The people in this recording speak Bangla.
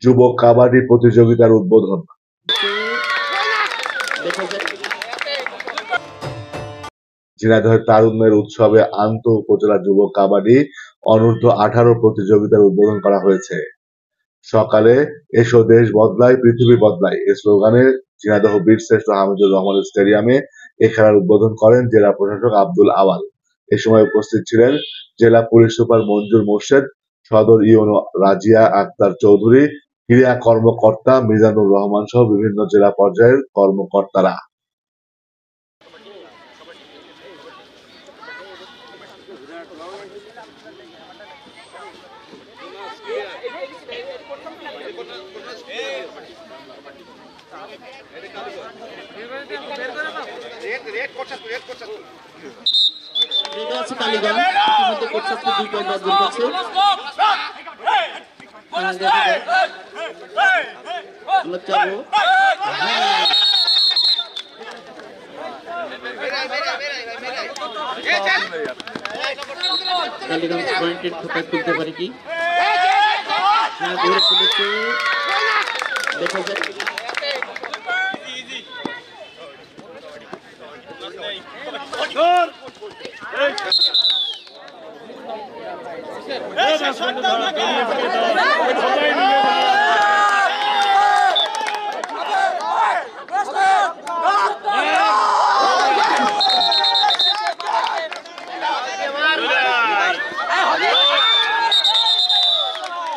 যুব কাবাডি প্রতিযোগিতার উদ্বোধন। ঝিনাইদহের তারুণ্যের উৎসবে আন্ত উপজেলা যুব কাবাডি অনূর্ধ্ব-18 প্রতিযোগিতার উদ্বোধন করা হয়েছে। সকালে এসো দেশ বদলায় পৃথিবী বদলায় এ স্লোগানে ঝিনাইদহ বীরশ্রেষ্ঠ হামিদুর রহমান স্টেডিয়ামে এ খেলার উদ্বোধন করেন জেলা প্রশাসক আব্দুল আওয়াল। এ সময় উপস্থিত ছিলেন জেলা পুলিশ সুপার মঞ্জুর মোর্শেদ, সদর ইউনো রাজিয়া আক্তার চৌধুরী, ক্রীড়া কর্মকর্তা মিজানুর রহমান সহ বিভিন্ন জেলা পর্যায়ের কর্মকর্তারা। তুলতে পারি কি দেখা যাক।